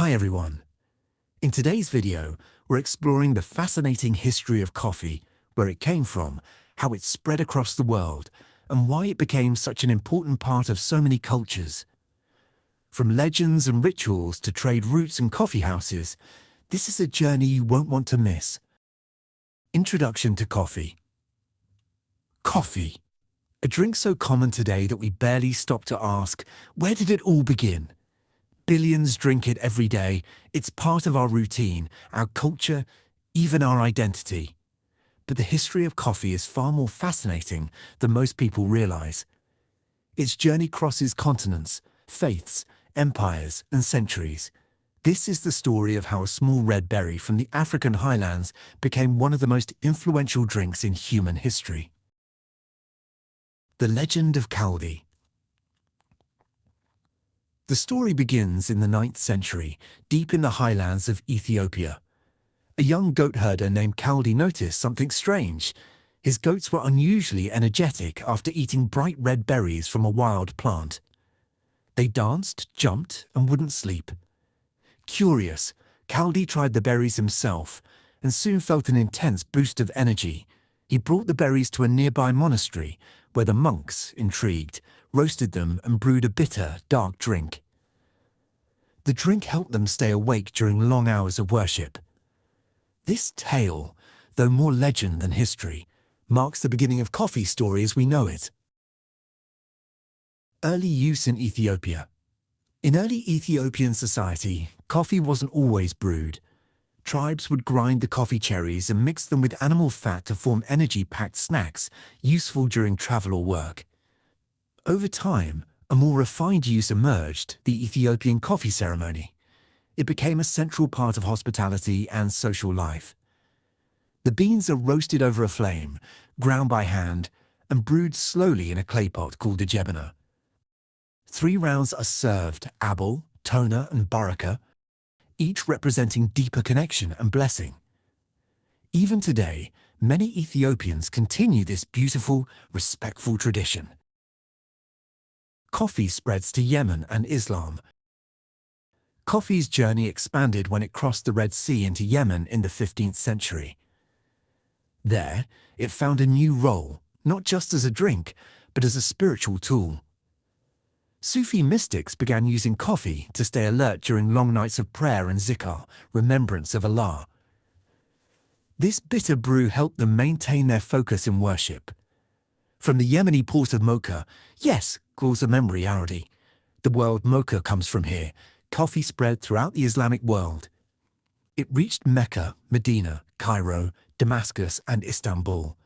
Hi everyone. In today's video, we're exploring the fascinating history of coffee, where it came from, how it spread across the world, and why it became such an important part of so many cultures. From legends and rituals to trade routes and coffee houses, this is a journey you won't want to miss. Introduction to coffee. Coffee. A drink so common today that we barely stop to ask, where did it all begin? Billions drink it every day. It's part of our routine, our culture, even our identity. But the history of coffee is far more fascinating than most people realize. Its journey crosses continents, faiths, empires, and centuries. This is the story of how a small red berry from the African Highlands became one of the most influential drinks in human history. The legend of Kaldi. The story begins in the 9th century, deep in the highlands of Ethiopia. A young goat herder named Kaldi noticed something strange. His goats were unusually energetic after eating bright red berries from a wild plant. They danced, jumped, and wouldn't sleep. Curious, Kaldi tried the berries himself and soon felt an intense boost of energy. He brought the berries to a nearby monastery, where the monks, intrigued, roasted them and brewed a bitter, dark drink. The drink helped them stay awake during long hours of worship. This tale, though more legend than history, marks the beginning of coffee story as we know it. Early use in Ethiopia. In early Ethiopian society, coffee wasn't always brewed. Tribes would grind the coffee cherries and mix them with animal fat to form energy-packed snacks, useful during travel or work. Over time, a more refined use emerged, the Ethiopian coffee ceremony. It became a central part of hospitality and social life. The beans are roasted over a flame, ground by hand, and brewed slowly in a clay pot called a jebana. 3 rounds are served, abel, toner, and baraka, each representing deeper connection and blessing. Even today, many Ethiopians continue this beautiful, respectful tradition. Coffee spreads to Yemen and Islam. Coffee's journey expanded when it crossed the Red Sea into Yemen in the 15th century. There, it found a new role, not just as a drink, but as a spiritual tool. Sufi mystics began using coffee to stay alert during long nights of prayer and zikr, remembrance of Allah. This bitter brew helped them maintain their focus in worship. From the Yemeni port of Mocha, yes, calls a memory Arabi. The word Mocha comes from here. Coffee spread throughout the Islamic world. It reached Mecca, Medina, Cairo, Damascus, and Istanbul.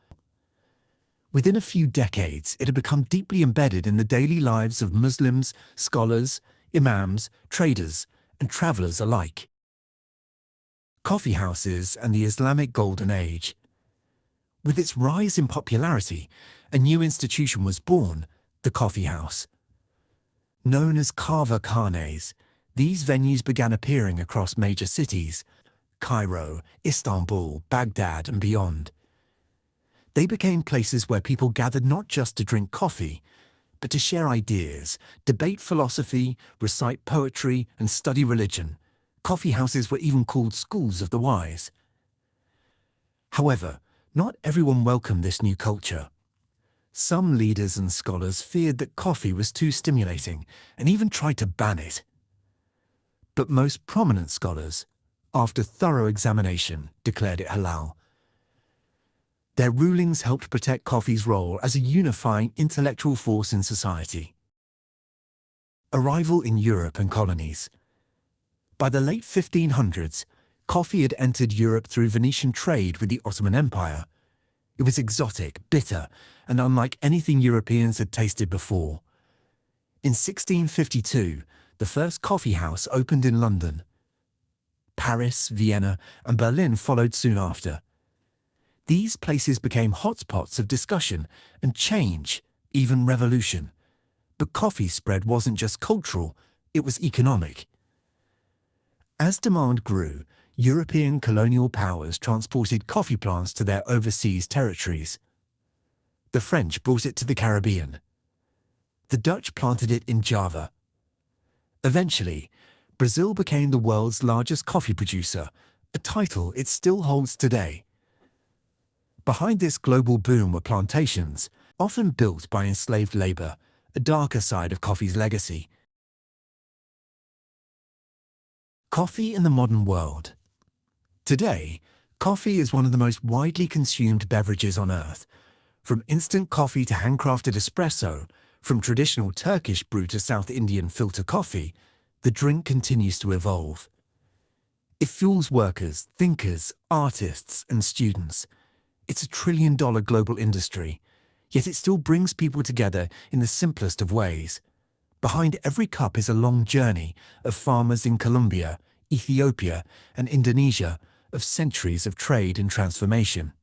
Within a few decades, it had become deeply embedded in the daily lives of Muslims, scholars, imams, traders, and travelers alike. Coffee houses and the Islamic Golden Age. With its rise in popularity, a new institution was born, the coffee house. Known as kava khanes, these venues began appearing across major cities, Cairo, Istanbul, Baghdad, and beyond. They became places where people gathered not just to drink coffee, but to share ideas, debate philosophy, recite poetry, and study religion. Coffee houses were even called schools of the wise. However, not everyone welcomed this new culture. Some leaders and scholars feared that coffee was too stimulating and even tried to ban it. But most prominent scholars, after thorough examination, declared it halal. Their rulings helped protect coffee's role as a unifying intellectual force in society. Arrival in Europe and colonies. By the late 1500s, coffee had entered Europe through Venetian trade with the Ottoman Empire. It was exotic, bitter, and unlike anything Europeans had tasted before. In 1652, the first coffee house opened in London. Paris, Vienna, and Berlin followed soon after. These places became hotspots of discussion and change, even revolution. But coffee spread wasn't just cultural, it was economic. As demand grew, European colonial powers transported coffee plants to their overseas territories. The French brought it to the Caribbean. The Dutch planted it in Java. Eventually, Brazil became the world's largest coffee producer, a title it still holds today. Behind this global boom were plantations, often built by enslaved labor, a darker side of coffee's legacy. Coffee in the modern world. Today, coffee is one of the most widely consumed beverages on Earth. From instant coffee to handcrafted espresso, from traditional Turkish brew to South Indian filter coffee, the drink continues to evolve. It fuels workers, thinkers, artists, and students. It's a trillion-dollar global industry, yet it still brings people together in the simplest of ways. Behind every cup is a long journey of farmers in Colombia, Ethiopia, and Indonesia, of centuries of trade and transformation.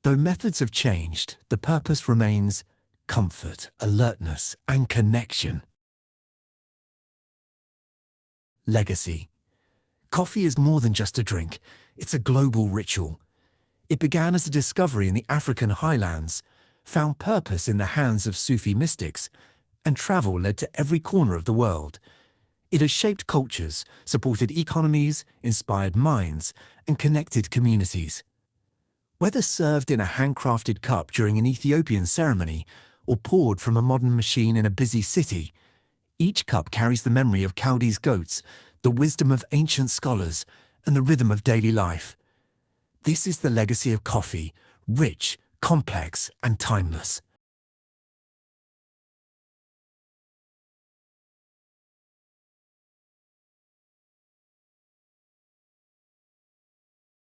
Though methods have changed, the purpose remains comfort, alertness, and connection. Legacy. Coffee is more than just a drink, it's a global ritual. It began as a discovery in the African Highlands, found purpose in the hands of Sufi mystics, and travel led to every corner of the world. It has shaped cultures, supported economies, inspired minds, and connected communities. Whether served in a handcrafted cup during an Ethiopian ceremony or poured from a modern machine in a busy city, each cup carries the memory of Chaldees goats, the wisdom of ancient scholars, and the rhythm of daily life. This is the legacy of coffee, rich, complex, and timeless.